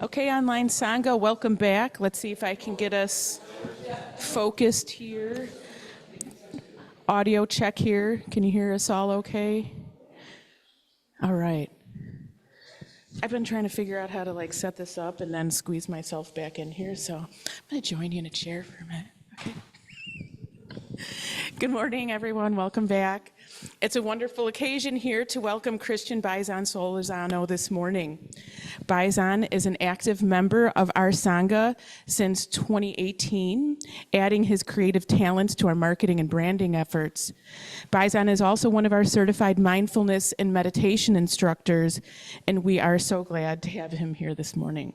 Okay, online Sangha, welcome back. Let's see if I can get us focused here. Audio check here. Can you hear us all okay? All right. I've been trying to figure out how to set this up and then squeeze myself back in here, so I'm going to join you in a chair for a minute. Okay. Good morning, everyone. Welcome back. It's a wonderful occasion here to welcome Christian Baizan Solorzano this morning. Baizan is an active member of our Sangha since 2018, adding his creative talents to our marketing and branding efforts. Baizan is also one of our certified mindfulness and meditation instructors, and we are so glad to have him here this morning.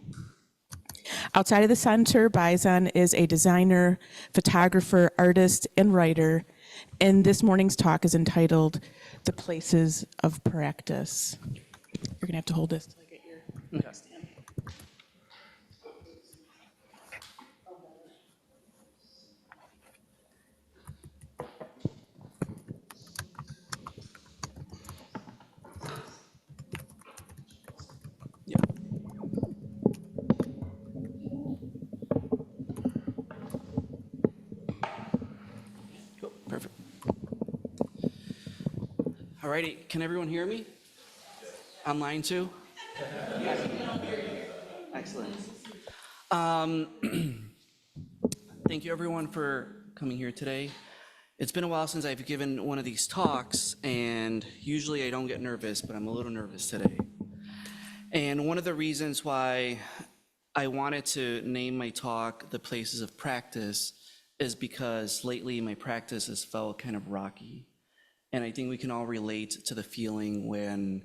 Outside of the center, Baizan is a designer, photographer, artist, and writer, and this morning's talk is entitled The Places of Practice. You're going to have to hold this until I get your stand. Perfect. All righty, can everyone hear me? Online too? Excellent. Thank you everyone for coming here today. It's been a while since I've given one of these talks, and usually I don't get nervous, but I'm a little nervous today. And one of the reasons why I wanted to name my talk The Places of Practice is because lately my practice has felt kind of rocky. And I think we can all relate to the feeling when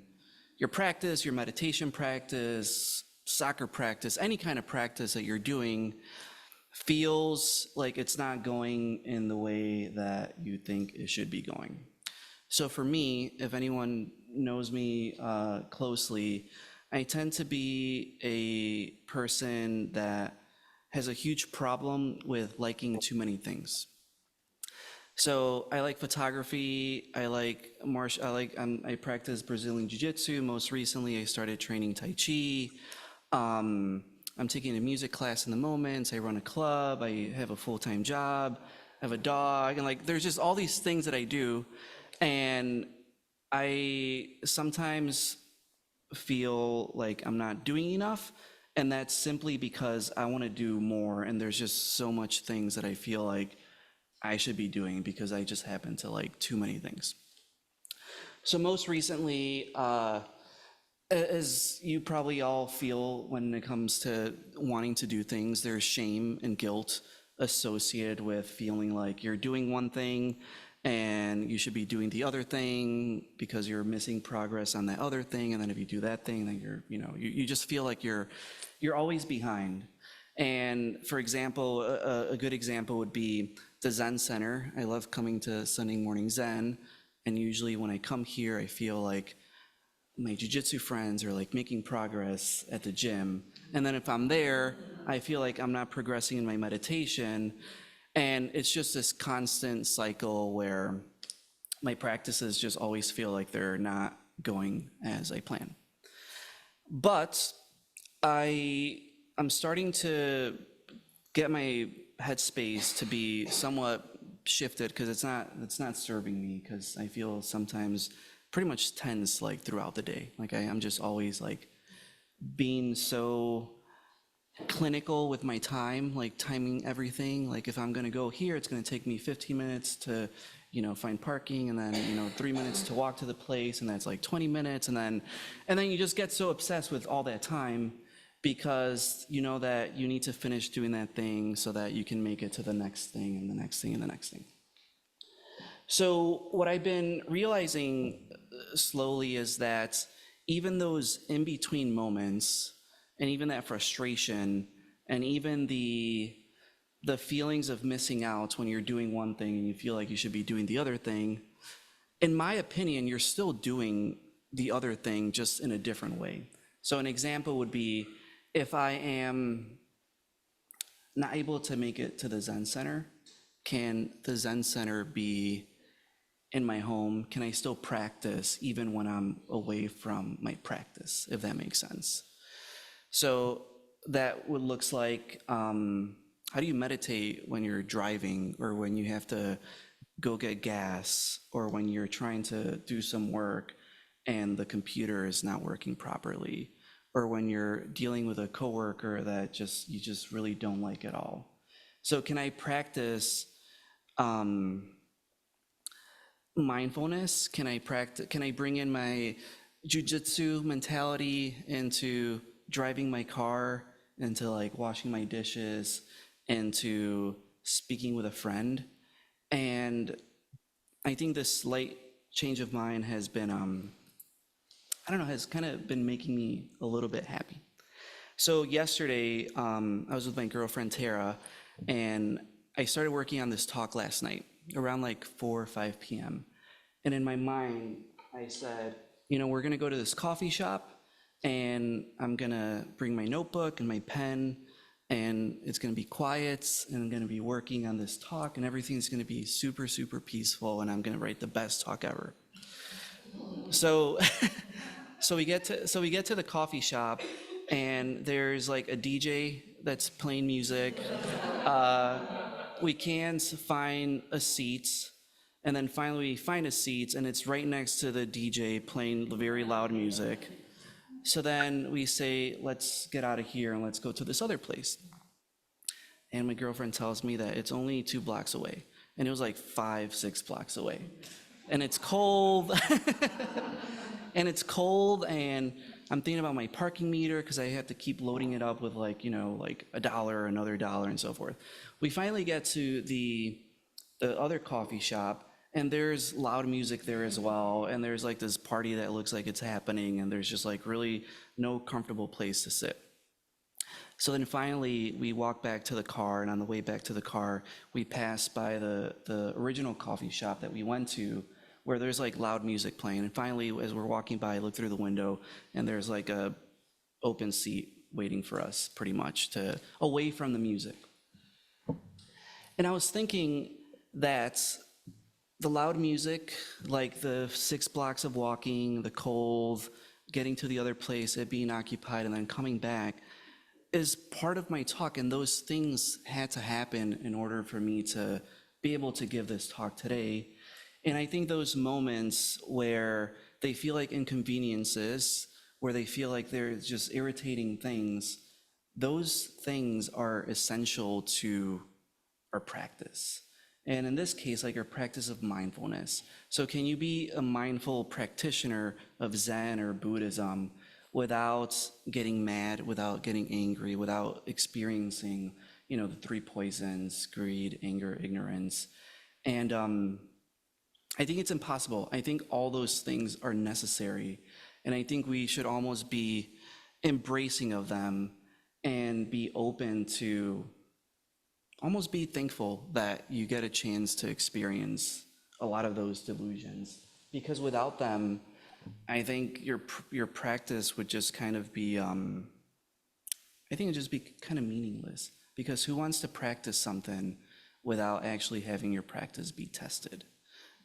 your practice, your meditation practice, soccer practice, any kind of practice that you're doing feels like it's not going in the way that you think it should be going. So for me, if anyone knows me closely, I tend to be a person that has a huge problem with liking too many things. So I like photography, I practice Brazilian Jiu-Jitsu. Most recently, I started training Tai Chi. I'm taking a music class in the moment. I run a club, I have a full-time job, I have a dog, and there's just all these things that I do. And I sometimes feel like I'm not doing enough. And that's simply because I want to do more, and there's just so much things that I feel like I should be doing because I just happen to like too many things. So most recently, as you probably all feel when it comes to wanting to do things, there's shame and guilt associated with feeling like you're doing one thing and you should be doing the other thing because you're missing progress on that other thing. And then if you do that thing, then you just feel like you're always behind. And for example, a good example would be the Zen Center. I love coming to Sunday morning Zen. And usually when I come here, I feel like my jiu-jitsu friends are making progress at the gym. And then if I'm there, I feel like I'm not progressing in my meditation. And it's just this constant cycle where my practices just always feel like they're not going as I plan. But I'm starting to get my headspace to be somewhat shifted because it's not serving me, because I feel sometimes pretty much tense throughout the day. I'm just always being so clinical with my time, timing everything. If I'm gonna go here, it's gonna take me 15 minutes to find parking, and then 3 minutes to walk to the place, and that's 20 minutes, and then you just get so obsessed with all that time because you know that you need to finish doing that thing so that you can make it to the next thing and the next thing and the next thing. So what I've been realizing slowly is that even those in-between moments, and even that frustration, and even the feelings of missing out when you're doing one thing and you feel like you should be doing the other thing, in my opinion, you're still doing the other thing just in a different way. So an example would be, if I am not able to make it to the Zen Center, can the Zen Center be in my home? Can I still practice even when I'm away from my practice, if that makes sense? So that would looks like, how do you meditate when you're driving, or when you have to go get gas, or when you're trying to do some work and the computer is not working properly, or when you're dealing with a coworker that you just really don't like at all. So can I practice mindfulness? Can I bring in my jujitsu mentality into driving my car, into like washing my dishes, into speaking with a friend? And I think this slight change of mind has been, I don't know, has kind of been making me a little bit happy. So yesterday, I was with my girlfriend Tara, and I started working on this talk last night around like 4 or 5 p.m. And in my mind, I said, we're gonna go to this coffee shop, and I'm gonna bring my notebook and my pen, and it's gonna be quiet, and I'm gonna be working on this talk, and everything's gonna be super, super peaceful, and I'm gonna write the best talk ever. So, so we get to the coffee shop, and there's like a DJ that's playing music. We can't find a seat, and then finally we find a seat, and it's right next to the DJ playing very loud music. So then we say, let's get out of here and let's go to this other place. And my girlfriend tells me that it's only 2 blocks away, and it was like 5, 6 blocks away. And it's cold, and it's cold, and I'm thinking about my parking meter because I have to keep loading it up with like, like $1, another $1, and so forth. We finally get to the other coffee shop, and there's loud music there as well, and there's like this party that looks like it's happening, and there's just like really no comfortable place to sit. So then finally we walk back to the car, and on the way back to the car, we pass by the original coffee shop that we went to, where there's like loud music playing. And finally, as we're walking by, I look through the window, and there's like a open seat waiting for us, pretty much, away from the music. And I was thinking that the loud music, like the 6 blocks of walking, the cold, getting to the other place, it being occupied, and then coming back, is part of my talk. And those things had to happen in order for me to be able to give this talk today. And I think those moments where they feel like inconveniences, where they feel like they're just irritating things, those things are essential to our practice. And in this case, like our practice of mindfulness. So can you be a mindful practitioner of Zen or Buddhism without getting mad, without getting angry, without experiencing, the 3 poisons: greed, anger, ignorance? And I think it's impossible. I think all those things are necessary. And I think we should almost be embracing of them and be open to almost be thankful that you get a chance to experience a lot of those delusions. Because without them, I think your practice would just kind of be, I think it'd just be kind of meaningless. Because who wants to practice something without actually having your practice be tested?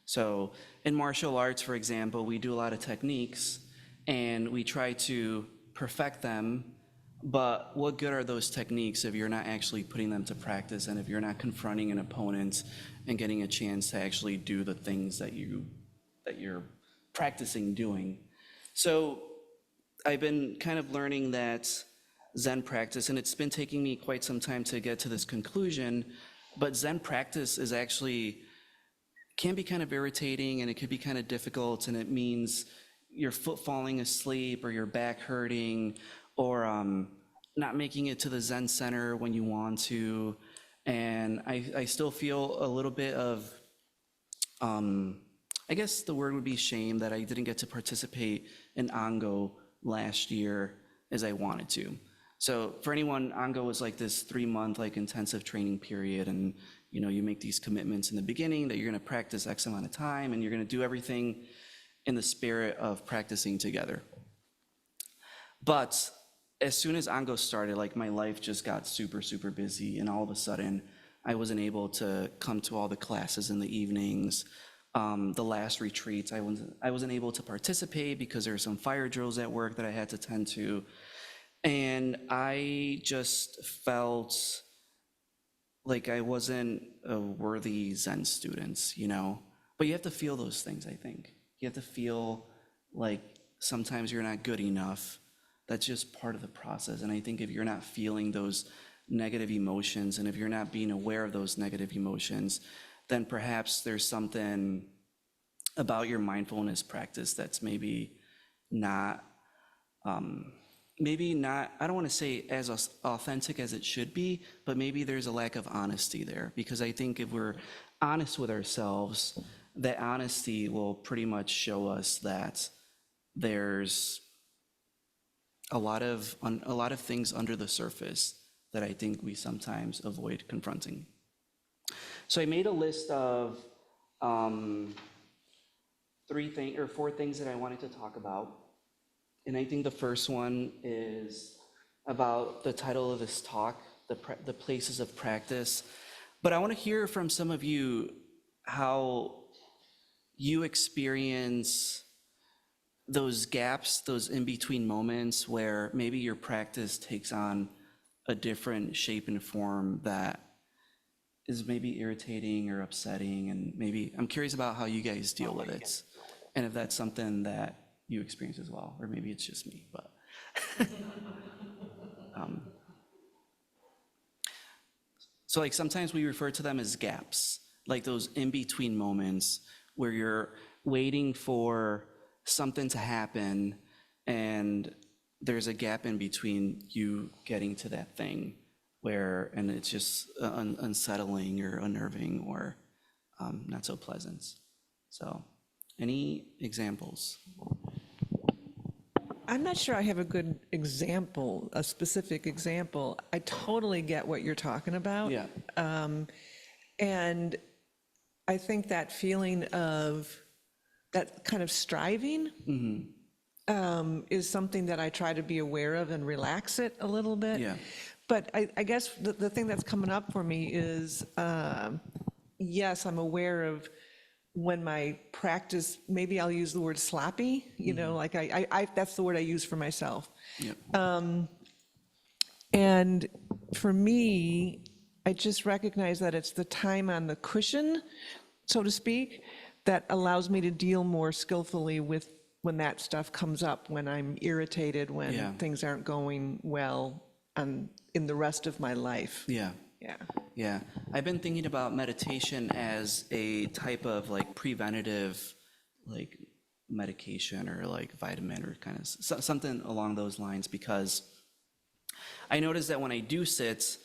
So in martial arts, for example, we do a lot of techniques, and we try to perfect them. But what good are those techniques if you're not actually putting them to practice, and if you're not confronting an opponent and getting a chance to actually do the things that you're practicing doing? So I've been kind of learning that Zen practice, and it's been taking me quite some time to get to this conclusion, but Zen practice is actually can be kind of irritating, and it could be kind of difficult, and it means your foot falling asleep, or your back hurting, or not making it to the Zen center when you want to. And I still feel a little bit of, I guess the word would be shame, that I didn't get to participate in Ango last year as I wanted to. So for anyone, Ango was like this 3-month like intensive training period, and you make these commitments in the beginning that you're gonna practice X amount of time, and you're gonna do everything in the spirit of practicing together. But as soon as Ango started, like my life just got super, super busy, and all of a sudden I wasn't able to come to all the classes in the evenings. The last retreats, I wasn't able to participate because there were some fire drills at work that I had to tend to. And I just felt like I wasn't a worthy Zen student, you know? But you have to feel those things, I think. You have to feel like sometimes you're not good enough. That's just part of the process. And I think if you're not feeling those negative emotions, and if you're not being aware of those negative emotions, then perhaps there's something about your mindfulness practice that's maybe not, I don't want to say as authentic as it should be, but maybe there's a lack of honesty there. Because I think if we're honest with ourselves, that honesty will pretty much show us that there's a lot of things under the surface that I think we sometimes avoid confronting. So I made a list of 4 things that I wanted to talk about. And I think the first one is about the title of this talk, the places of practice. But I want to hear from some of you how you experience those gaps, those in-between moments where maybe your practice takes on a different shape and form that is maybe irritating or upsetting. And maybe I'm curious about how you guys deal with it. And if that's something that you experience as well, or maybe it's just me, but. So like sometimes we refer to them as gaps, like those in-between moments where you're waiting for something to happen and there's a gap in between you getting to that thing and it's just unsettling or unnerving or not so pleasant. So any examples? I'm not sure I have a good example, a specific example. I totally get what you're talking about. Yeah. And I think that feeling of that kind of striving is something that I try to be aware of and relax it a little bit. Yeah. But I guess the thing that's coming up for me is, yes, I'm aware of when my practice, maybe I'll use the word sloppy, you know, like I that's the word I use for myself. Yep. And for me, I just recognize that it's the time on the cushion, so to speak, that allows me to deal more skillfully with when that stuff comes up, when I'm irritated, when things aren't going well in the rest of my life. Yeah. Yeah. Yeah, I've been thinking about meditation as a type of like preventative, like medication or like vitamin or kind of something along those lines, because I notice that when I do sit,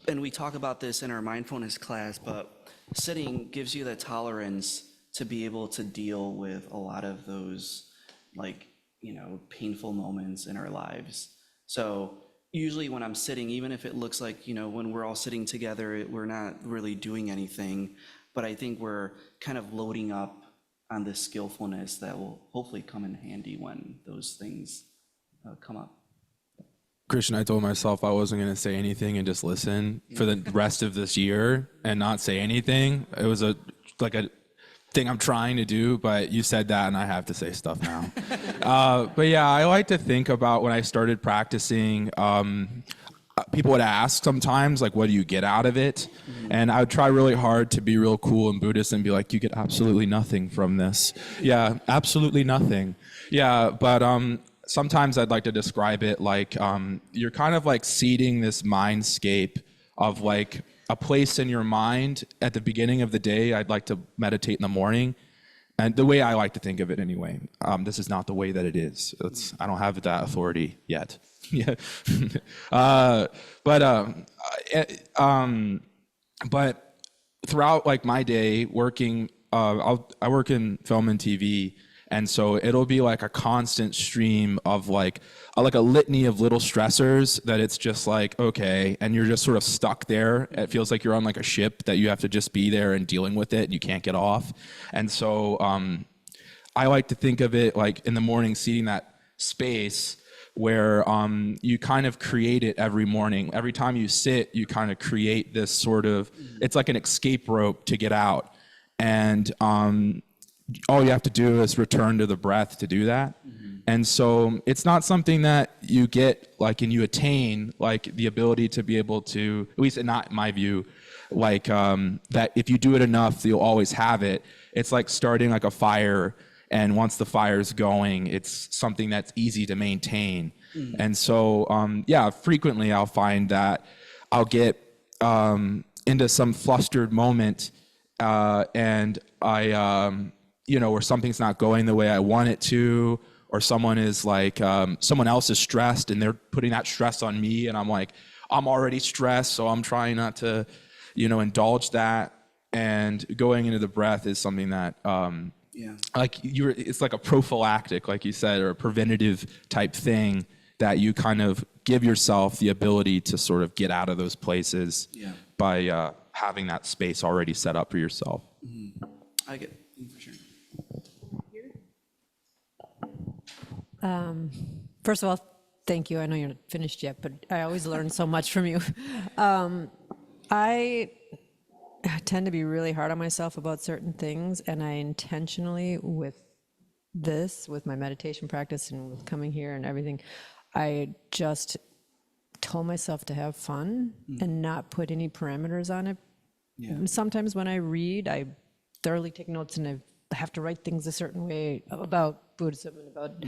and we talk about this in our mindfulness class, but sitting gives you the tolerance to be able to deal with a lot of those like, you know, painful moments in our lives. So usually when I'm sitting, even if it looks like, you know, when we're all sitting together, we're not really doing anything, but I think we're kind of loading up on this skillfulness that will hopefully come in handy when those things come up. Christian, I told myself I wasn't going to say anything and just listen for the rest of this year and not say anything. It was a thing I'm trying to do, but you said that and I have to say stuff now. But yeah, I like to think about when I started practicing, people would ask sometimes, like, what do you get out of it? And I would try really hard to be real cool and Buddhist and be like, you get absolutely nothing from this. Yeah, absolutely nothing. Yeah, but sometimes I'd like to describe it like you're kind of like seeding this mindscape of like a place in your mind at the beginning of the day. I'd like to meditate in the morning. And the way I like to think of it anyway, this is not the way that it is. I don't have that authority yet. Yeah. But throughout like my day working, I work in film and TV. And so it'll be like a constant stream of like a litany of little stressors that it's just like, okay, and you're just sort of stuck there. It feels like you're on like a ship that you have to just be there and dealing with it and you can't get off. And so I like to think of it like in the morning, seeing that space where you kind of create it every morning. Every time you sit, you kind of create this sort of, it's like an escape rope to get out. And all you have to do is return to the breath to do that. And so it's not something that you get like and you attain like the ability to be able to, at least not in my view, like that if you do it enough, you'll always have it. It's like starting like a fire, and once the fire's going, it's something that's easy to maintain. And so, yeah, frequently I'll find that I'll get into some flustered moment, and where something's not going the way I want it to, or someone is like, someone else is stressed and they're putting that stress on me, and I'm like, I'm already stressed, so I'm trying not to, indulge that. And going into the breath is something that, it's like a prophylactic, like you said, or a preventative type thing that you kind of give yourself the ability to sort of get out of those places by having that space already set up for yourself. I get, for sure. First of all, thank you. I know you're not finished yet, but I always learn so much from you. I tend to be really hard on myself about certain things, and I intentionally, with my meditation practice and with coming here and everything, I just told myself to have fun and not put any parameters on it. And sometimes when I read, I thoroughly take notes, and I have to write things a certain way about Buddhism and about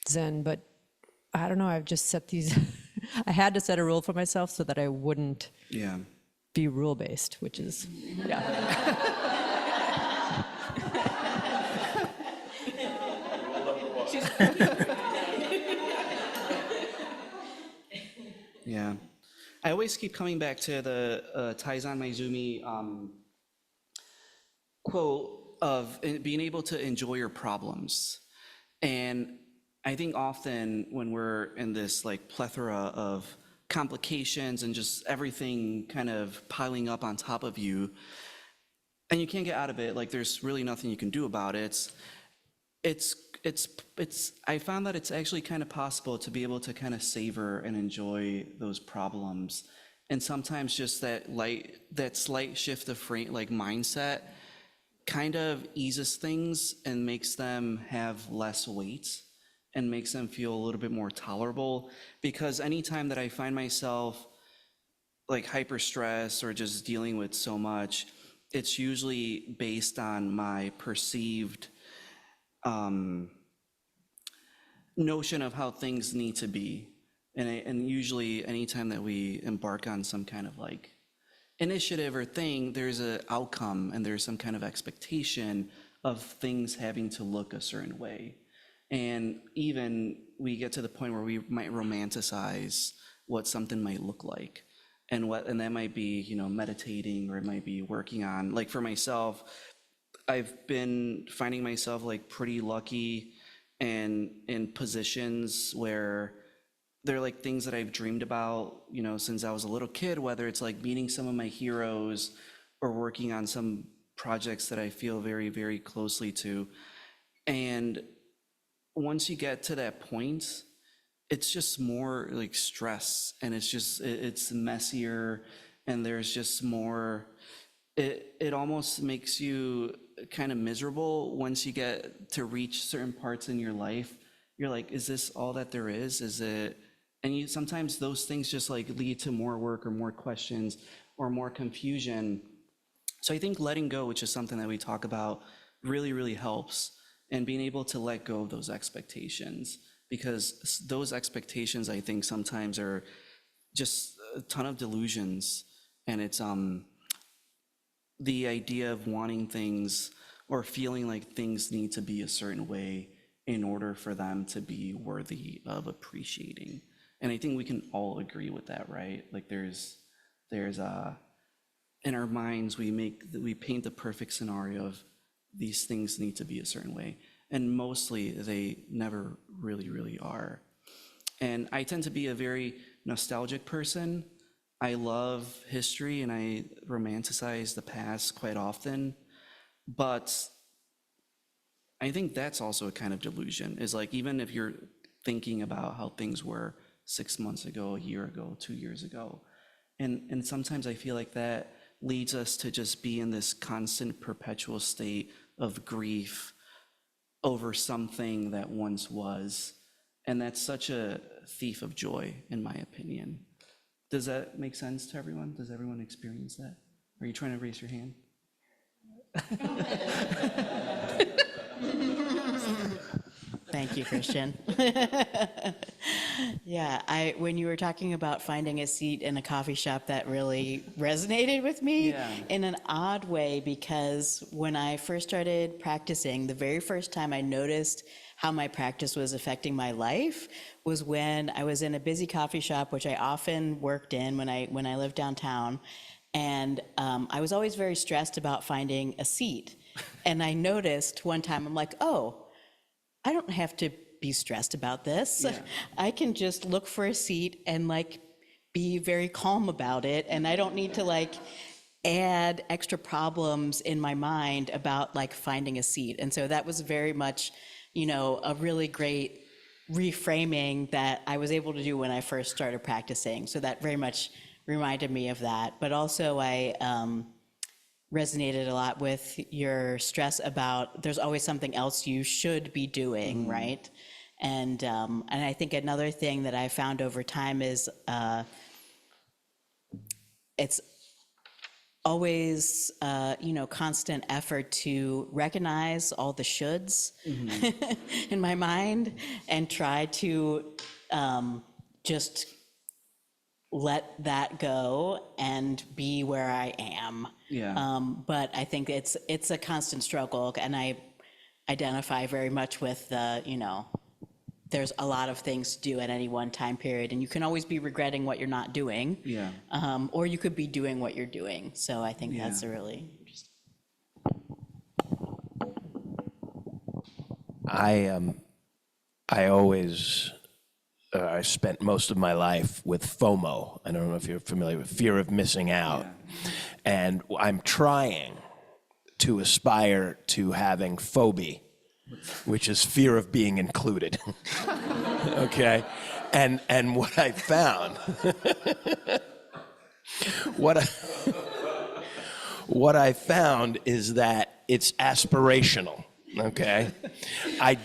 Zen, but I don't know, I've just set these, I had to set a rule for myself so that I wouldn't be rule-based, which is, Yeah. I always keep coming back to the Taizan Maizumi quote of being able to enjoy your problems. And I think often when we're in this like plethora of complications and just everything kind of piling up on top of you, and you can't get out of it, like there's really nothing you can do about it. I found that it's actually kind of possible to be able to kind of savor and enjoy those problems. And sometimes just that slight shift of mindset kind of eases things and makes them have less weight and makes them feel a little bit more tolerable. Because anytime that I find myself like hyper stressed or just dealing with so much, it's usually based on my perceived notion of how things need to be. And usually anytime that we embark on some kind of like initiative or thing, there's an outcome and there's some kind of expectation of things having to look a certain way. And even we get to the point where we might romanticize what something might look like. And that might be, meditating, or it might be working on, like for myself, I've been finding myself like pretty lucky and in positions where they're like things that I've dreamed about, since I was a little kid, whether it's like meeting some of my heroes or working on some projects that I feel very, very closely to. And once you get to that point, it's just more like stress, and it's messier, and there's just more, it almost makes you kind of miserable once you get to reach certain parts in your life. You're like, is this all that there is? Is it? And sometimes those things just like lead to more work or more questions or more confusion. So I think letting go, which is something that we talk about, really, really helps, and being able to let go of those expectations, because those expectations, I think, sometimes are just a ton of delusions. And it's the idea of wanting things or feeling like things need to be a certain way in order for them to be worthy of appreciating. And I think we can all agree with that, right? Like there's in our minds, we paint the perfect scenario of these things need to be a certain way. And mostly they never really, really are. And I tend to be a very nostalgic person. I love history and I romanticize the past quite often. But I think that's also a kind of delusion, is like, even if you're thinking about how things were 6 months ago, a year ago, 2 years ago. And sometimes I feel like that leads us to just be in this constant perpetual state of grief over something that once was. And that's such a thief of joy, in my opinion. Does that make sense to everyone? Does everyone experience that? Are you trying to raise your hand? Thank you, Christian. Yeah, when you were talking about finding a seat in a coffee shop, that really resonated with me in an odd way, because when I first started practicing, the very first time I noticed how my practice was affecting my life was when I was in a busy coffee shop, which I often worked in when I lived downtown. And I was always very stressed about finding a seat. And I noticed one time, I'm like, oh, I don't have to be stressed about this. Yeah. I can just look for a seat and like be very calm about it. And I don't need to like add extra problems in my mind about like finding a seat. And so that was very much, a really great reframing that I was able to do when I first started practicing. So that very much reminded me of that. But also I resonated a lot with your stress about there's always something else you should be doing, right? And I think another thing that I found over time is it's always constant effort to recognize all the shoulds in my mind and try to just let that go and be where I am. Yeah. But I think it's a constant struggle, and I identify very much with there's a lot of things to do at any one time period, and you can always be regretting what you're not doing. Yeah. Or you could be doing what you're doing. So I think that's a really interesting. I always I spent most of my life with FOMO. I don't know if you're familiar with fear of missing out. And I'm trying to aspire to having phobia, which is fear of being included. Okay? And what I found what I found is that it's aspirational. Okay. I'd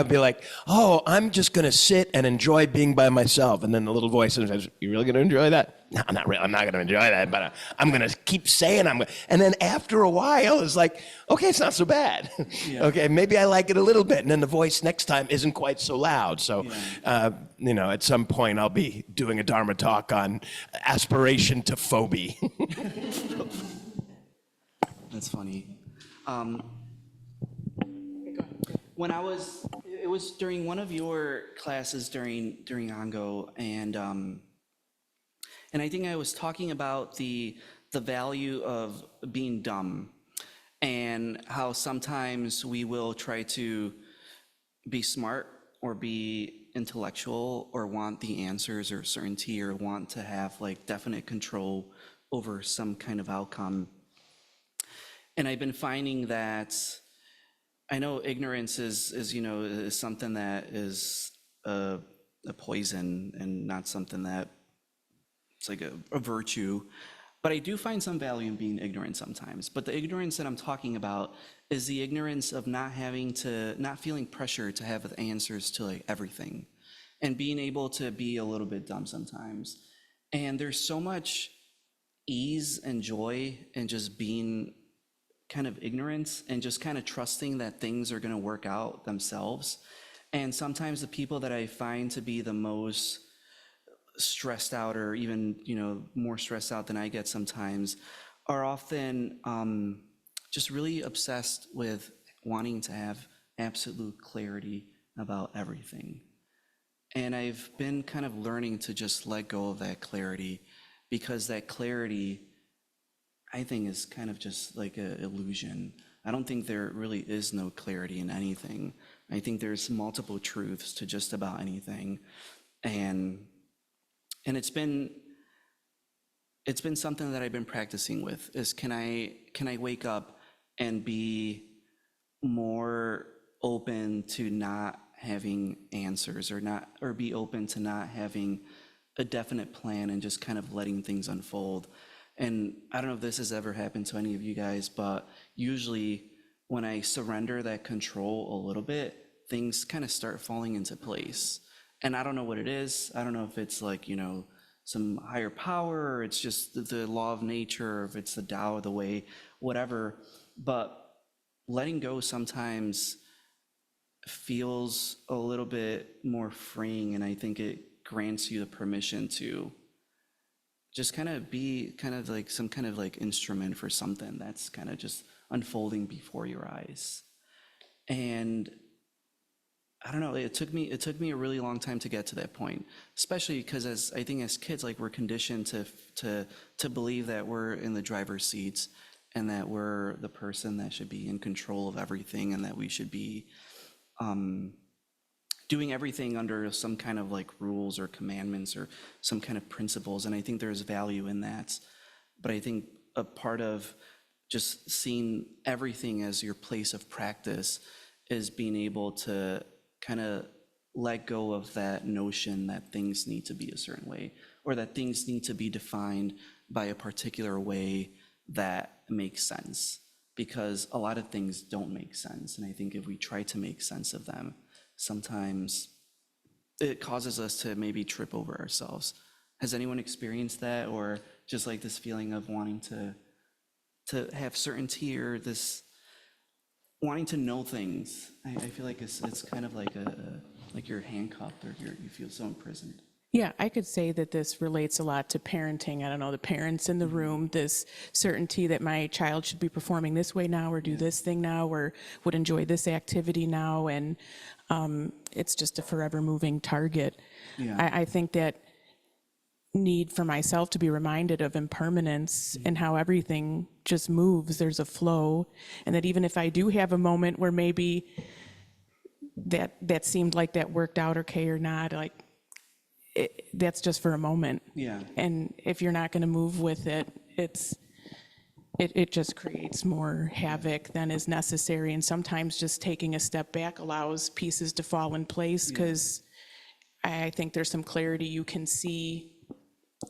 be like, oh, I'm just going to sit and enjoy being by myself. And then the little voice says, you really going to enjoy that? No, not really. I'm not going to enjoy that, but I'm going to keep saying And then after a while, it's like, okay, it's not so bad. Okay, maybe I like it a little bit. And then the voice next time isn't quite so loud. So, at some point I'll be doing a Dharma talk on aspiration to phobia. That's funny. It was during one of your classes during Ango, and I think I was talking about the value of being dumb, and how sometimes we will try to be smart or be intellectual or want the answers or certainty or want to have like definite control over some kind of outcome. And I've been finding that I know ignorance is something that is a poison and not something that it's like a virtue. But I do find some value in being ignorant sometimes. But the ignorance that I'm talking about is the ignorance of not feeling pressure to have the answers to like everything, and being able to be a little bit dumb sometimes. And there's so much ease and joy in just being kind of ignorance and just kind of trusting that things are going to work out themselves. And sometimes the people that I find to be the most stressed out, or even more stressed out than I get sometimes, are often just really obsessed with wanting to have absolute clarity about everything. And I've been kind of learning to just let go of that clarity, because that clarity, I think, is kind of just like an illusion. I don't think there really is no clarity in anything. I think there's multiple truths to just about anything. And it's been something that I've been practicing with, is can I wake up and be more open to not having answers, or be open to not having a definite plan and just kind of letting things unfold. And I don't know if this has ever happened to any of you guys, but usually when I surrender that control a little bit, things kind of start falling into place. And I don't know what it is. I don't know if it's like, some higher power, or it's just the law of nature, or if it's the Tao, the way, whatever. But letting go sometimes feels a little bit more freeing, and I think it grants you the permission to just kind of be kind of like some kind of like instrument for something that's kind of just unfolding before your eyes. And I don't know, it took me a really long time to get to that point, especially because I think as kids, like, we're conditioned to believe that we're in the driver's seats and that we're the person that should be in control of everything, and that we should be doing everything under some kind of like rules or commandments or some kind of principles. And I think there's value in that. But I think a part of just seeing everything as your place of practice is being able to kind of let go of that notion that things need to be a certain way, or that things need to be defined by a particular way that makes sense, because a lot of things don't make sense. And I think if we try to make sense of them, sometimes it causes us to maybe trip over ourselves. Has anyone experienced that, or just like this feeling of wanting to have certainty, or this wanting to know things? I feel like it's kind of like like you're handcuffed, or you feel so imprisoned. Yeah, I could say that this relates a lot to parenting. I don't know, the parents in the room, this certainty that my child should be performing this way now, or do this thing now, or would enjoy this activity now. And it's just a forever moving target. Yeah. I think that need for myself to be reminded of impermanence and how everything just moves. There's a flow. And that even if I do have a moment where maybe that seemed like that worked out okay or not, like, that's just for a moment. Yeah. And if you're not going to move with it, it just creates more havoc than is necessary. And sometimes just taking a step back allows pieces to fall in place, because I think there's some clarity you can see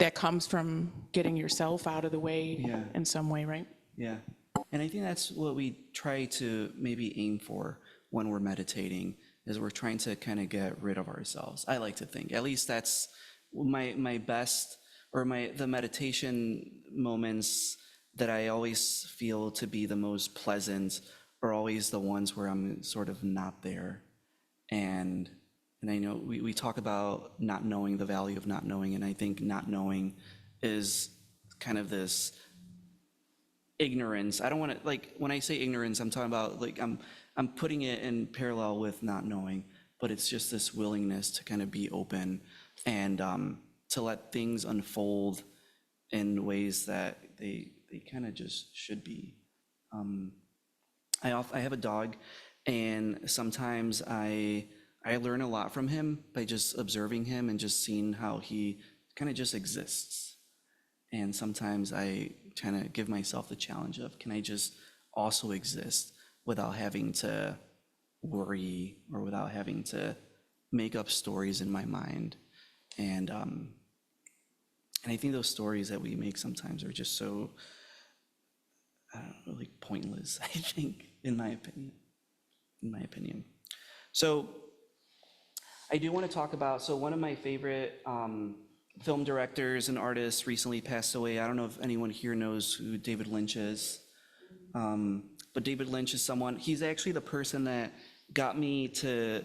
that comes from getting yourself out of the way in some way, right? Yeah. And I think that's what we try to maybe aim for when we're meditating, is we're trying to kind of get rid of ourselves. I like to think, at least that's my best, or the meditation moments that I always feel to be the most pleasant are always the ones where I'm sort of not there. And I know we talk about not knowing, the value of not knowing, and I think not knowing is kind of this ignorance. I don't want to, like, when I say ignorance, I'm talking about, like, I'm putting it in parallel with not knowing, but it's just this willingness to kind of be open and to let things unfold in ways that they kind of just should be. I have a dog, and sometimes I learn a lot from him by just observing him and just seeing how he kind of just exists. And sometimes I kind of give myself the challenge of, can I just also exist without having to worry, or without having to make up stories in my mind? And I think those stories that we make sometimes are just so, I don't know, like pointless, I think, in my opinion. So I do want to talk about, so one of my favorite film directors and artists recently passed away. I don't know if anyone here knows who David Lynch is. But David Lynch is he's actually the person that got me to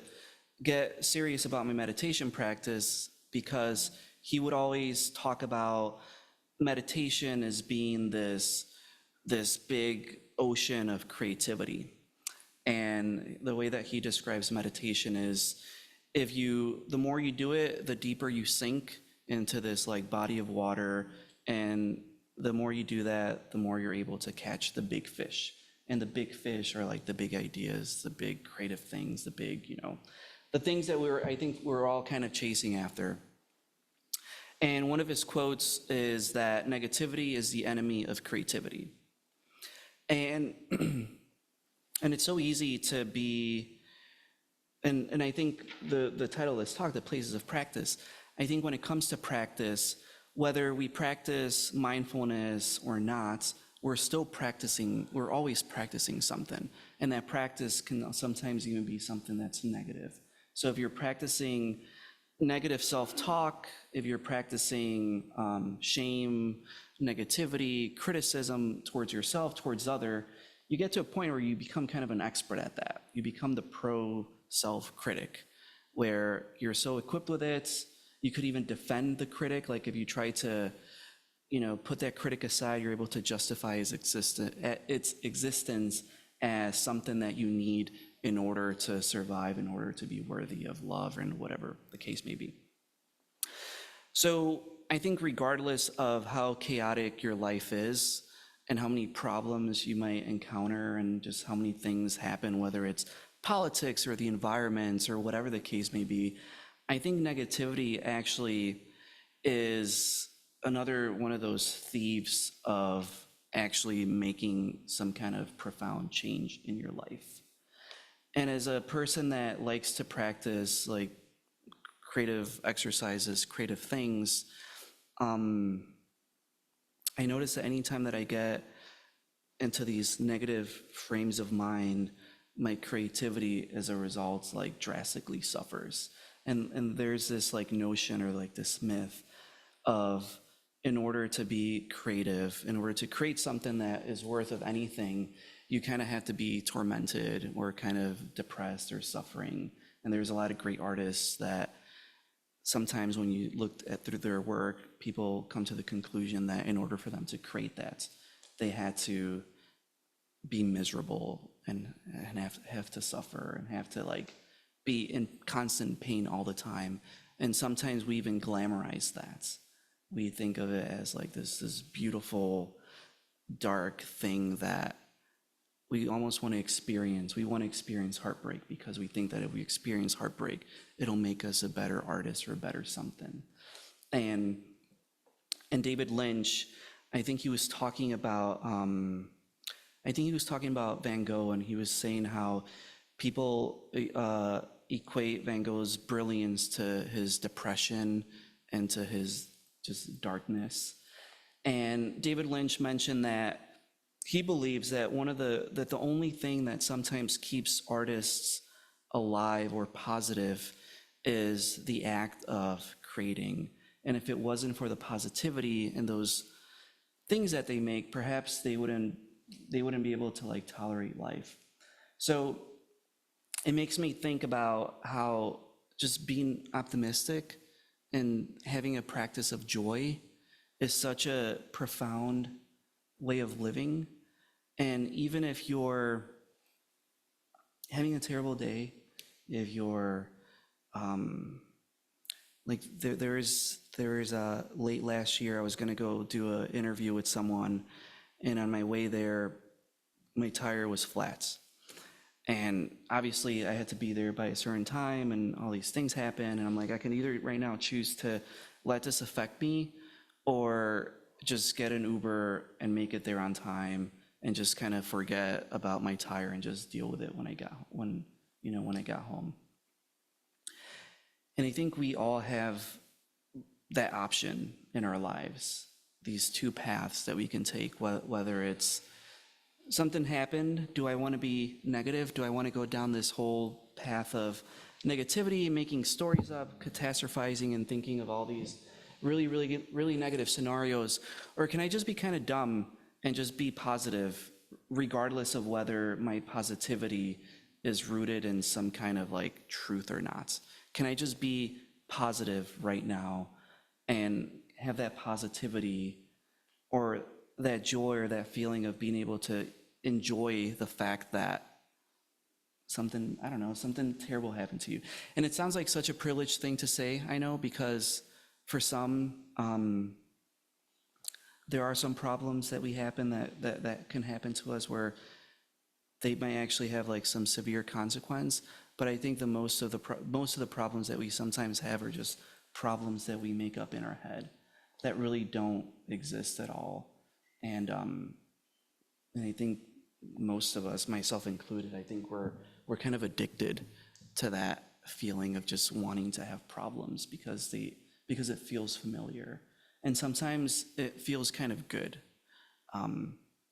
get serious about my meditation practice, because he would always talk about meditation as being this big ocean of creativity. And the way that he describes meditation is, the more you do it, the deeper you sink into this like body of water, and the more you do that, the more you're able to catch the big fish. And the big fish are like the big ideas, the big creative things, the big, the things that I think we're all kind of chasing after. And one of his quotes is that negativity is the enemy of creativity. And and it's so easy to be, and I think the title of this talk, The Places of Practice, I think when it comes to practice, whether we practice mindfulness or not, we're still practicing, we're always practicing something. And that practice can sometimes even be something that's negative. So if you're practicing negative self-talk, if you're practicing shame, negativity, criticism towards yourself, towards other, you get to a point where you become kind of an expert at that. You become the pro self-critic, where you're so equipped with it, you could even defend the critic. Like if you try to, put that critic aside, you're able to justify its existence as something that you need in order to survive, in order to be worthy of love, and whatever the case may be. So I think regardless of how chaotic your life is and how many problems you might encounter and just how many things happen, whether it's politics or the environment or whatever the case may be, I think negativity actually is another one of those thieves of actually making some kind of profound change in your life. And as a person that likes to practice like creative exercises, creative things, I notice that anytime that I get into these negative frames of mind, my creativity as a result like drastically suffers. And there's this like notion or like this myth of, in order to be creative, in order to create something that is worth of anything, you kind of have to be tormented or kind of depressed or suffering. And there's a lot of great artists that sometimes when you look at through their work, people come to the conclusion that in order for them to create that, they had to be miserable and have to suffer and have to like be in constant pain all the time. And sometimes we even glamorize that. We think of it as like this beautiful, dark thing that we almost want to experience. We want to experience heartbreak because we think that if we experience heartbreak, it'll make us a better artist or a better something. And David Lynch, I think he was talking about Van Gogh, and he was saying how people equate Van Gogh's brilliance to his depression and to his just darkness. And David Lynch mentioned that he believes that that the only thing that sometimes keeps artists alive or positive is the act of creating. And if it wasn't for the positivity and those things that they make, perhaps they wouldn't be able to like tolerate life. So it makes me think about how just being optimistic and having a practice of joy is such a profound way of living. And even if you're having a terrible day, if you're like there is late last year, I was going to go do an interview with someone, and on my way there, my tire was flat. And obviously I had to be there by a certain time, and all these things happen, and I'm like, I can either right now choose to let this affect me or just get an Uber and make it there on time and just kind of forget about my tire and just deal with it when I got home. And I think we all have that option in our lives, these two paths that we can take, whether it's something happened, do I want to be negative? Do I want to go down this whole path of negativity, making stories up, catastrophizing, and thinking of all these really, really, really negative scenarios? Or can I just be kind of dumb and just be positive, regardless of whether my positivity is rooted in some kind of like truth or not? Can I just be positive right now and have that positivity or that joy or that feeling of being able to enjoy the fact that something terrible happened to you? And it sounds like such a privileged thing to say, I know, because for some, there are some problems that that can happen to us where they might actually have like some severe consequence. But I think most of the problems that we sometimes have are just problems that we make up in our head that really don't exist at all. And I think most of us, myself included, I think we're kind of addicted to that feeling of just wanting to have problems because it feels familiar. And sometimes it feels kind of good.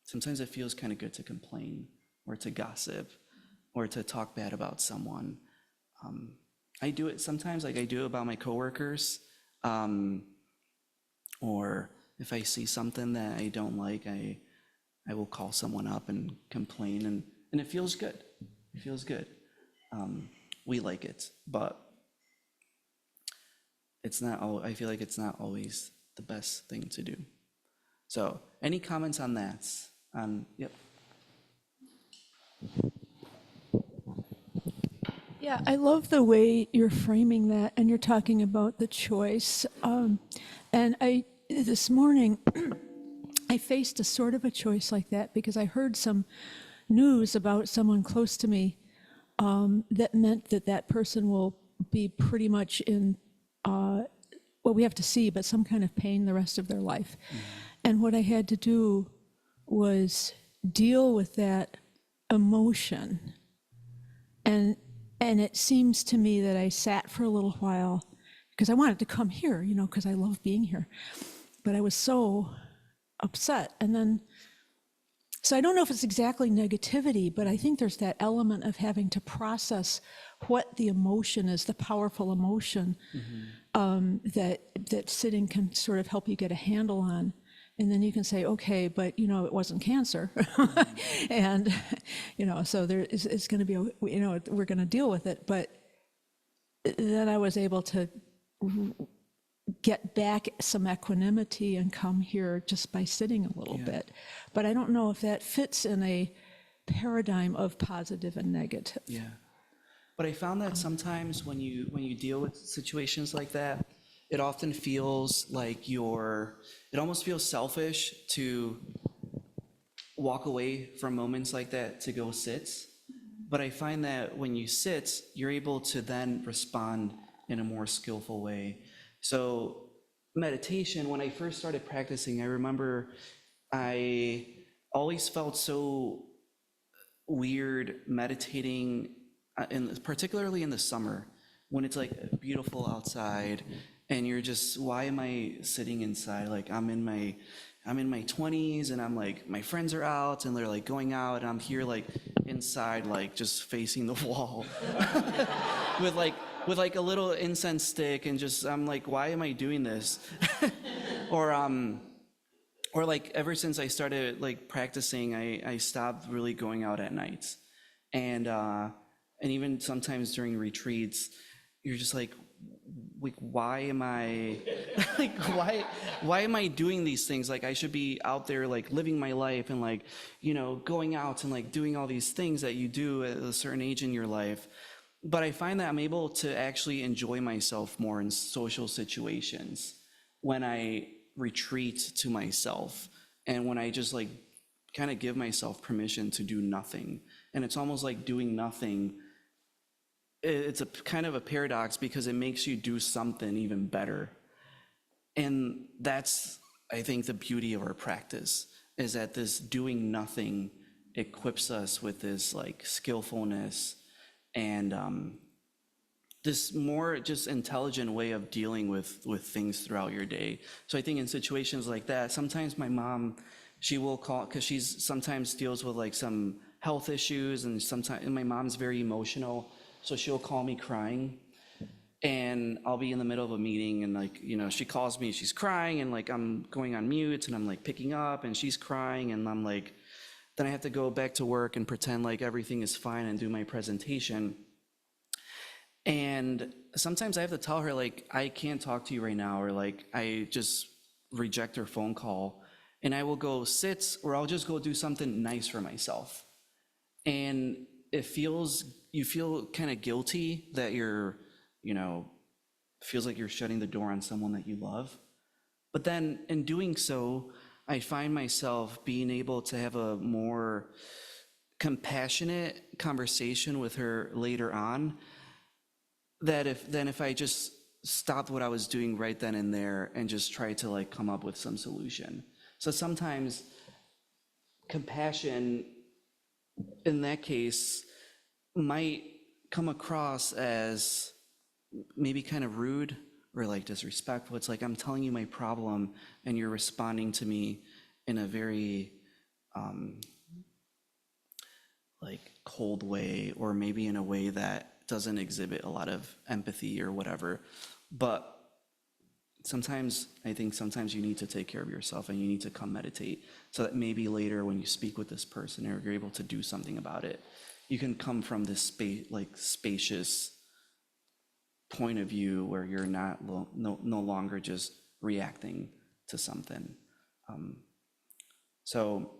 sometimes it feels kind of good to complain or to gossip or to talk bad about someone. I do it sometimes, like I do it about my coworkers, or if I see something that I don't like, I will call someone up and complain, and it feels good. It feels good. We like it, but it's not. I feel like it's not always the best thing to do. So, any comments on that? Yep. Yeah, I love the way you're framing that, and you're talking about the choice. And this morning, I faced a sort of a choice like that because I heard some news about someone close to me that meant that that person will be pretty much in, well, we have to see, but some kind of pain the rest of their life. And what I had to do was deal with that emotion. And it seems to me that I sat for a little while because I wanted to come here, you know, because I love being here. But I was so upset. And then, so I don't know if it's exactly negativity, but I think there's that element of having to process what the emotion is, the powerful emotion that sitting can sort of help you get a handle on. And then you can say, okay, but you know, it wasn't cancer. And, you know, so there is, it's going to be, you know, we're going to deal with it. But then I was able to get back some equanimity and come here just by sitting a little bit. But I don't know if that fits in a paradigm of positive and negative. Yeah. But I found that sometimes when you deal with situations like that, it often feels like it almost feels selfish to walk away from moments like that to go sit. But I find that when you sit, you're able to then respond in a more skillful way. So meditation, when I first started practicing, I remember I always felt so weird meditating, particularly in the summer, when it's like beautiful outside and you're just, why am I sitting inside? Like I'm in my 20s and I'm like, my friends are out and they're like going out and I'm here like inside, like just facing the wall with like a little incense stick and just, I'm like, why am I doing this? Or like ever since I started like practicing, I stopped really going out at night. And even sometimes during retreats, you're just like why am I like why am I doing these things? Like I should be out there like living my life and like, you know, going out and like doing all these things that you do at a certain age in your life. But I find that I'm able to actually enjoy myself more in social situations when I retreat to myself and when I just like kind of give myself permission to do nothing. And it's almost like doing nothing. It's a kind of a paradox because it makes you do something even better. And that's, I think, the beauty of our practice is that this doing nothing equips us with this like skillfulness and this more just intelligent way of dealing with things throughout your day. So I think in situations like that, sometimes my mom, she will call, because she's sometimes deals with like some health issues and sometimes, and my mom's very emotional. So she'll call me crying and I'll be in the middle of a meeting and like, you know, she calls me, she's crying and like I'm going on mute and I'm like picking up and she's crying and I'm like, then I have to go back to work and pretend like everything is fine and do my presentation. And sometimes I have to tell her like, I can't talk to you right now, or like I just reject her phone call and I will go sit or I'll just go do something nice for myself. And you feel kind of guilty that you're, you know, feels like you're shutting the door on someone that you love. But then in doing so, I find myself being able to have a more compassionate conversation with her later on, that if I just stopped what I was doing right then and there and just tried to like come up with some solution. So sometimes compassion in that case might come across as maybe kind of rude or like disrespectful. It's like I'm telling you my problem and you're responding to me in a very like cold way, or maybe in a way that doesn't exhibit a lot of empathy or whatever. But sometimes, I think sometimes you need to take care of yourself and you need to come meditate so that maybe later when you speak with this person or you're able to do something about it, you can come from this spacious point of view where you're not no longer just reacting to something. So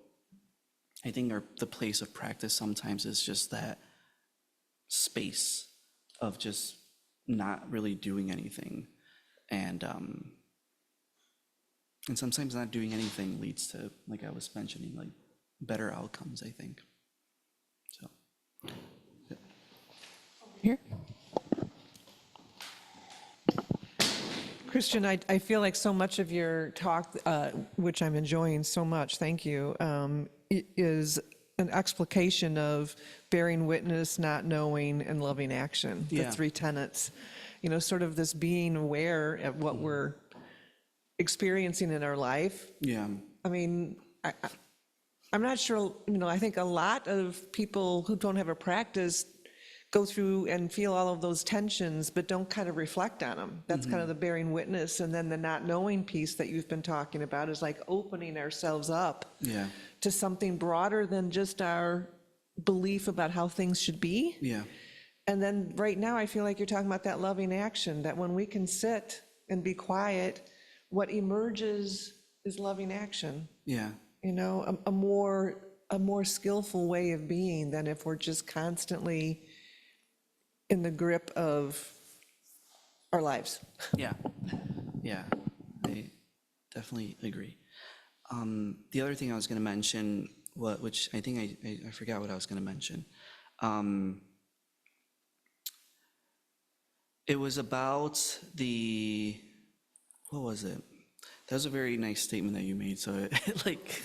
I think the place of practice sometimes is just that space of just not really doing anything. And sometimes not doing anything leads to, like I was mentioning, like better outcomes, I think. So, yeah. Here. Christian, I feel like so much of your talk, which I'm enjoying so much, thank you, is an explication of bearing witness, not knowing, and loving action, the Yeah. three tenets. You know, sort of this being aware of what we're experiencing in our life. Yeah. I mean, I'm not sure, you know, I think a lot of people who don't have a practice go through and feel all of those tensions, but don't kind of reflect on them. That's kind of the bearing witness. And then the not knowing piece that you've been talking about is like opening ourselves up Yeah. to something broader than just our belief about how things should be. Yeah. And then right now, I feel like you're talking about that loving action, that when we can sit and be quiet, what emerges is loving action. Yeah. You know, a more skillful way of being than if we're just constantly in the grip of our lives. Yeah. Yeah. I definitely agree. The other thing I was going to mention, which I think I forgot what I was going to mention. It was about what was it? That was a very nice statement that you made. So like,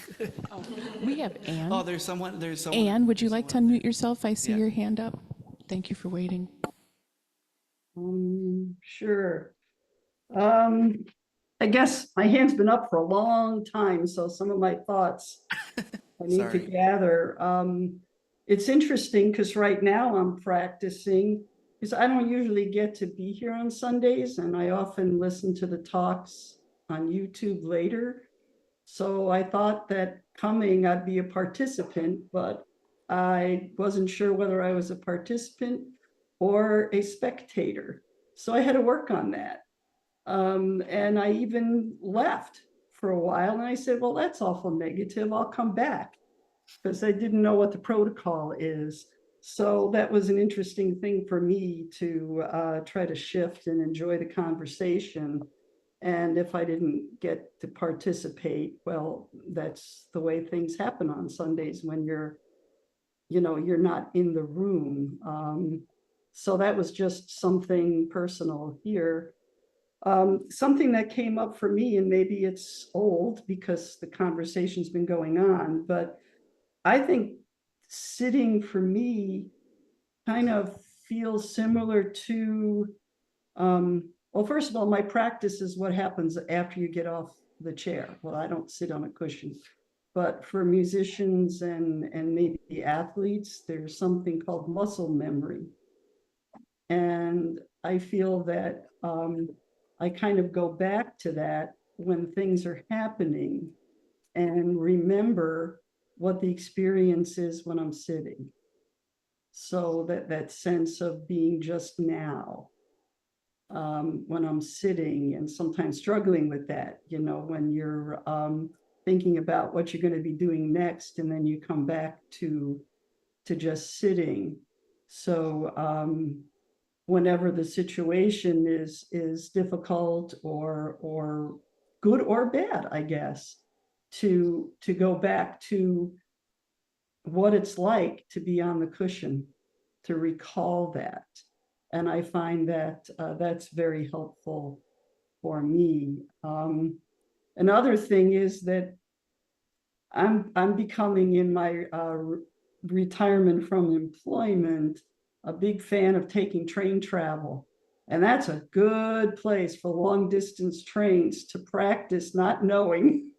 We have Anne. oh, there's someone. Anne, would you like to unmute yourself? I see your hand up. Thank you for waiting. Sure. I guess my hand's been up for a long time, so some of my thoughts I need to Sorry. gather. It's interesting because right now I'm practicing, because I don't usually get to be here on Sundays, and I often listen to the talks on YouTube later. So I thought that coming, I'd be a participant, but I wasn't sure whether I was a participant or a spectator. So I had to work on that. And I even left for a while, and I said, well, that's awful negative. I'll come back, because I didn't know what the protocol is. So that was an interesting thing for me to try to shift and enjoy the conversation. And if I didn't get to participate, well, that's the way things happen on Sundays when you're not in the room. So that was just something personal here. Something that came up for me, and maybe it's old because the conversation's been going on, but I think sitting for me kind of feels similar to, well, first of all, my practice is what happens after you get off the chair. Well, I don't sit on a cushion, but for musicians and maybe athletes, there's something called muscle memory. And I feel that I kind of go back to that when things are happening and remember what the experience is when I'm sitting. So that sense of being just now when I'm sitting, and sometimes struggling with that, when you're thinking about what you're going to be doing next, and then you come back to just sitting. So whenever the situation is difficult or good or bad, I guess, to go back to what it's like to be on the cushion, to recall that. And I find that that's very helpful for me. Another thing is that I'm becoming, in my retirement from employment, a big fan of taking train travel. And that's a good place for long distance trains to practice not knowing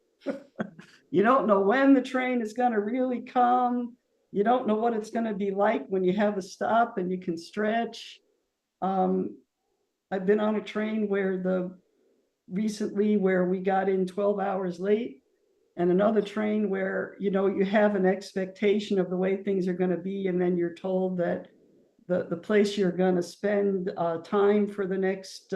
You don't know when the train is going to really come. You don't know what it's going to be like when you have a stop and you can stretch. I've been on a train recently where we got in 12 hours late, and another train where, you have an expectation of the way things are going to be, and then you're told that the place you're going to spend time for the next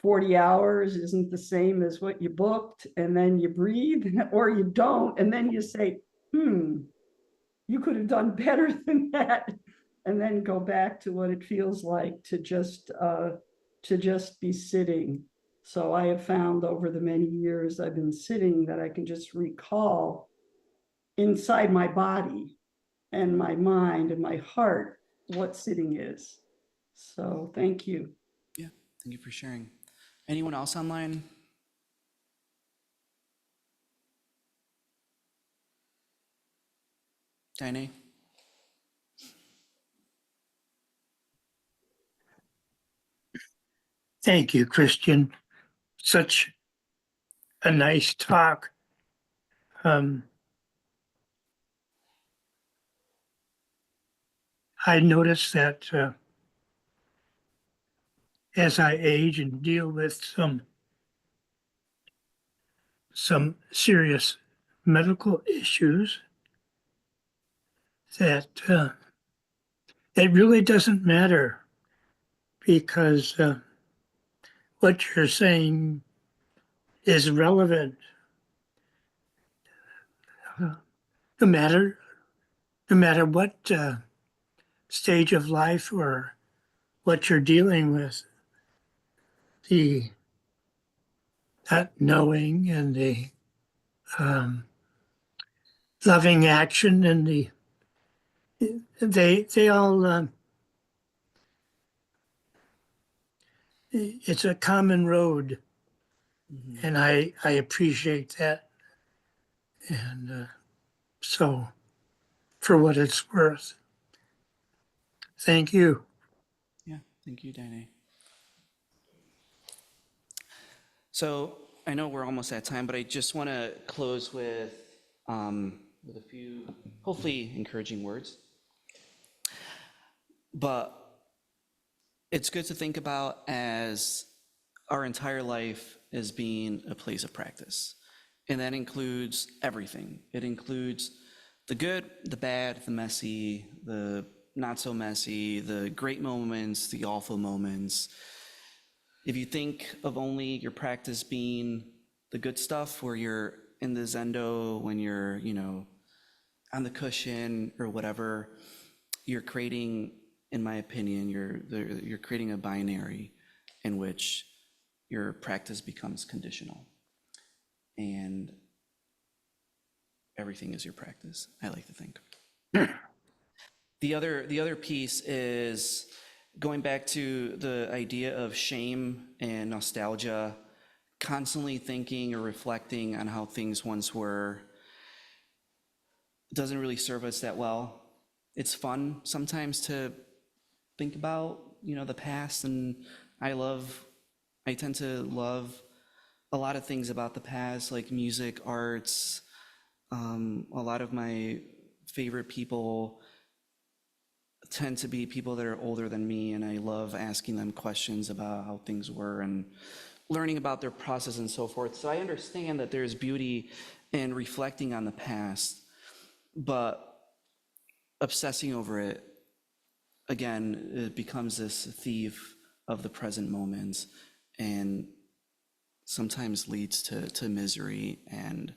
40 hours isn't the same as what you booked, and then you breathe or you don't, and then you say, you could have done better than that, and then go back to what it feels like to just be sitting. So I have found over the many years I've been sitting that I can just recall inside my body and my mind and my heart what sitting is. So thank you. Yeah, thank you for sharing. Anyone else online? Diane? Thank you, Christian. Such a nice talk. I noticed that as I age and deal with some serious medical issues, that it really doesn't matter, because what you're saying is relevant. No matter what stage of life or what you're dealing with, the not knowing and the loving action and they all it's a common road, and I appreciate that. And so, for what it's worth, thank you. Yeah, thank you, Diane. So I know we're almost at time, but I just want to close with a few, hopefully, encouraging words. But it's good to think about as our entire life as being a place of practice. And that includes everything. It includes the good, the bad, the messy, the not so messy, the great moments, the awful moments. If you think of only your practice being the good stuff, where you're in the zendo, when you're, on the cushion or whatever, you're creating, in my opinion, you're creating a binary in which your practice becomes conditional. And everything is your practice, I like to think. The other piece is going back to the idea of shame and nostalgia, constantly thinking or reflecting on how things once were doesn't really serve us that well. It's fun sometimes to think about, the past, and I tend to love a lot of things about the past, like music, arts. A lot of my favorite people tend to be people that are older than me, and I love asking them questions about how things were and learning about their process and so forth. So I understand that there's beauty in reflecting on the past, but obsessing over it, again, it becomes this thief of the present moments, and sometimes leads to misery, and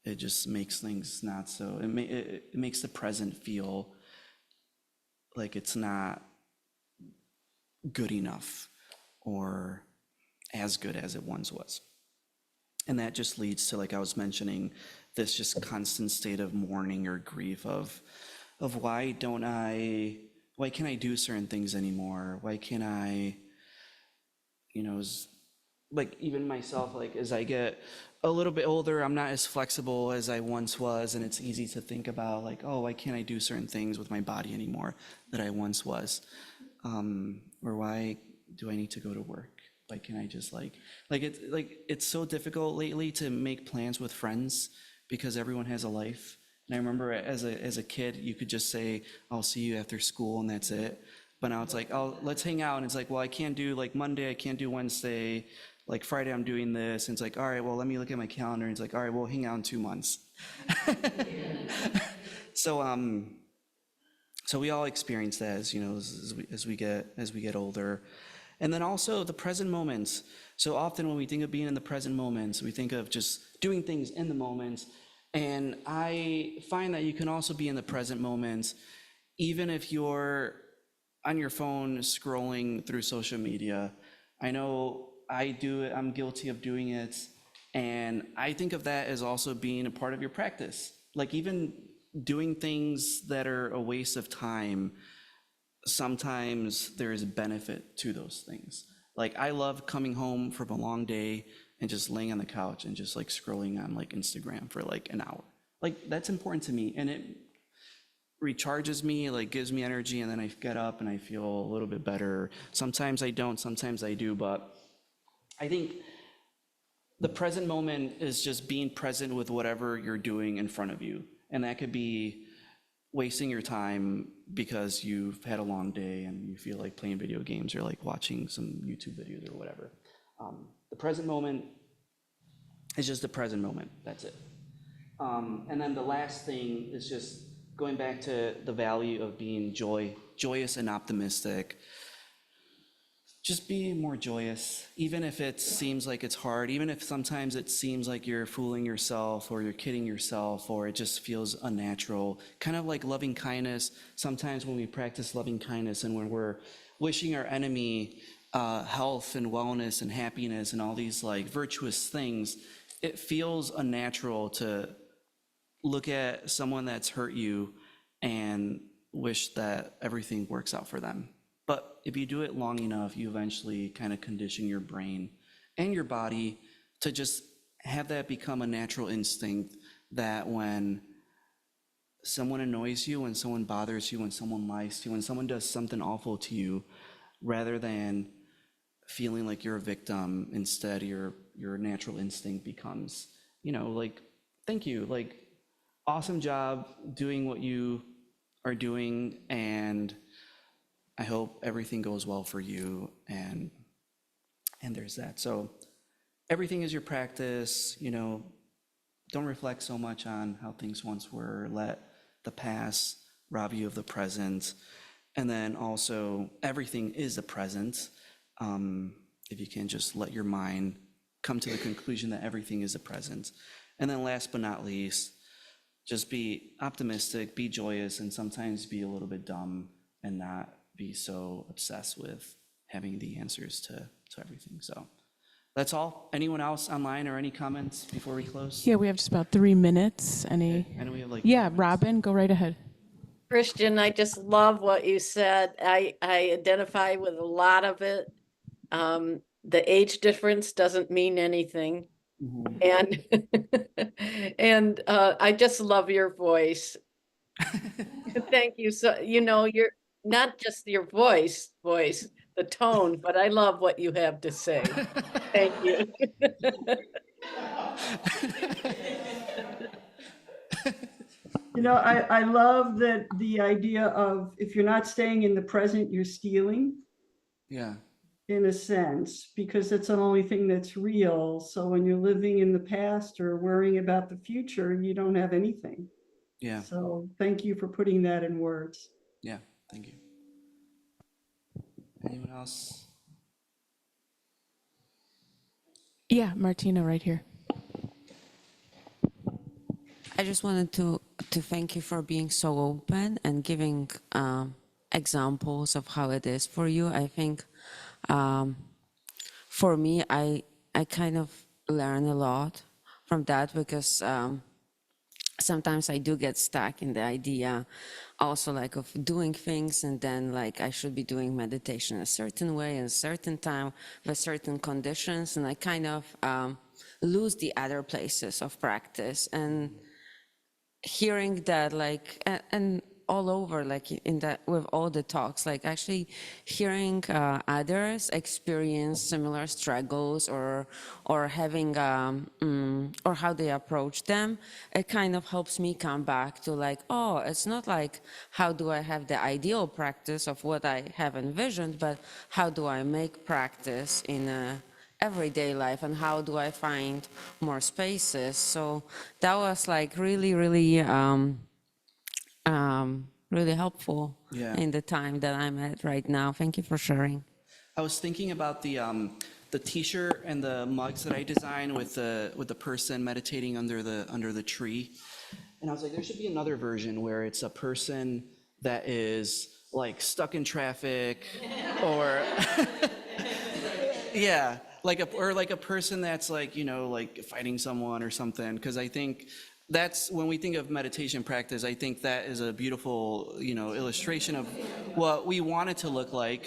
it just makes things not so, it makes the present feel like it's not good enough or as good as it once was. And that just leads to, like I was mentioning, this just constant state of mourning or grief of why can't I do certain things anymore? Why can't I, like even myself, like as I get a little bit older, I'm not as flexible as I once was, and it's easy to think about like, oh, why can't I do certain things with my body anymore that I once was? Or why do I need to go to work? why can't I just it's so difficult lately to make plans with friends because everyone has a life. And I remember as a kid, you could just say, I'll see you after school and that's it. But now it's like, oh, let's hang out. And it's like, well, I can't do like Monday, I can't do Wednesday, like Friday I'm doing this. And it's like, all right, well, let me look at my calendar. And it's like, all right, we'll hang out in 2 months. So we all experience that as we get older. And then also the present moments. So often when we think of being in the present moments, we think of just doing things in the moments. And I find that you can also be in the present moments, even if you're on your phone scrolling through social media. I know I do it, I'm guilty of doing it. And I think of that as also being a part of your practice. Like even doing things that are a waste of time, sometimes there is a benefit to those things. Like I love coming home from a long day and just laying on the couch and just like scrolling on like Instagram for like an hour. Like that's important to me and it recharges me, like gives me energy, and then I get up and I feel a little bit better. Sometimes I don't, sometimes I do, but I think the present moment is just being present with whatever you're doing in front of you. And that could be wasting your time because you've had a long day and you feel like playing video games or like watching some YouTube videos or whatever. The present moment is just the present moment, that's it. And then the last thing is just going back to the value of being joyous and optimistic. Just be more joyous, even if it seems like it's hard, even if sometimes it seems like you're fooling yourself or you're kidding yourself or it just feels unnatural. Kind of like loving kindness. Sometimes when we practice loving kindness and when we're wishing our enemy health and wellness and happiness and all these like virtuous things, it feels unnatural to look at someone that's hurt you and wish that everything works out for them. But if you do it long enough, you eventually kind of condition your brain and your body to just have that become a natural instinct that when someone annoys you, when someone bothers you, when someone lies to you, when someone does something awful to you, rather than feeling like you're a victim, instead your natural instinct becomes, like, thank you, like, awesome job doing what you are doing, and I hope everything goes well for you, and there's that. So everything is your practice, don't reflect so much on how things once were. Let the past rob you of the present. And then also everything is the present. If you can just let your mind come to the conclusion that everything is the present. And then last but not least, just be optimistic, be joyous, and sometimes be a little bit dumb and not be so obsessed with having the answers to everything. So that's all. Anyone else online or any comments before we close? Yeah, we have just about 3 minutes. I know we have like. Yeah, Robin, go right ahead. Christian, I just love what you said. I identify with a lot of it. The age difference doesn't mean anything. And and I just love your voice. Thank you. So, you're not just your voice, the tone, but I love what you have to say. Thank you. I love that the idea of if you're not staying in the present, you're stealing. Yeah. In a sense, because it's the only thing that's real. So when you're living in the past or worrying about the future, you don't have anything. Yeah. So thank you for putting that in words. Yeah, thank you. Anyone else? Yeah, Martina, right here. I just wanted to thank you for being so open and giving examples of how it is for you. I think for me, I kind of learn a lot from that because sometimes I do get stuck in the idea also like of doing things and then like I should be doing meditation a certain way in a certain time with certain conditions, and I kind of lose the other places of practice. And hearing that, like, and all over, like in that, with all the talks, like actually hearing others experience similar struggles or having, or how they approach them, it kind of helps me come back to like, oh, it's not like, how do I have the ideal practice of what I have envisioned, but how do I make practice in a everyday life, and how do I find more spaces? So that was like really, really, really helpful Yeah. in the time that I'm at right now. Thank you for sharing. I was thinking about the T-shirt and the mugs that I designed with the person meditating under the tree, and I was like, there should be another version where it's a person that is like stuck in traffic, or yeah, like a person that's like, you know, like fighting someone or something. Because I think that's when we think of meditation practice, I think that is a beautiful, you know, illustration of what we want it to look like,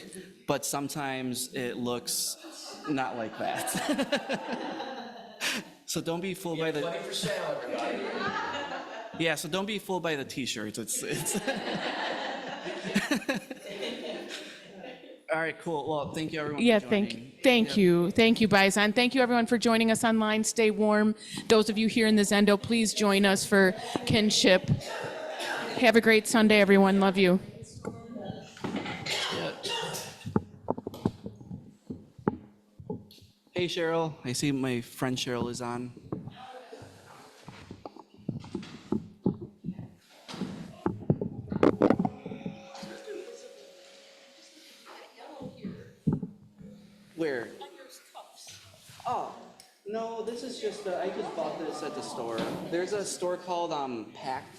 but sometimes it looks not like that. So don't be fooled by the. Yeah, so don't be fooled by the T-shirts. It's. All right, cool. Well, thank you everyone Yeah, for joining. thank you. Thank you, Baizan. Thank you, everyone, for joining us online. Stay warm. Those of you here in the Zendo, please join us for kinship. Have a great Sunday, everyone. Love you. Hey, Cheryl. I see my friend Cheryl is on. Where? Oh, no, this is just, I just bought this at the store. There's a store called Pact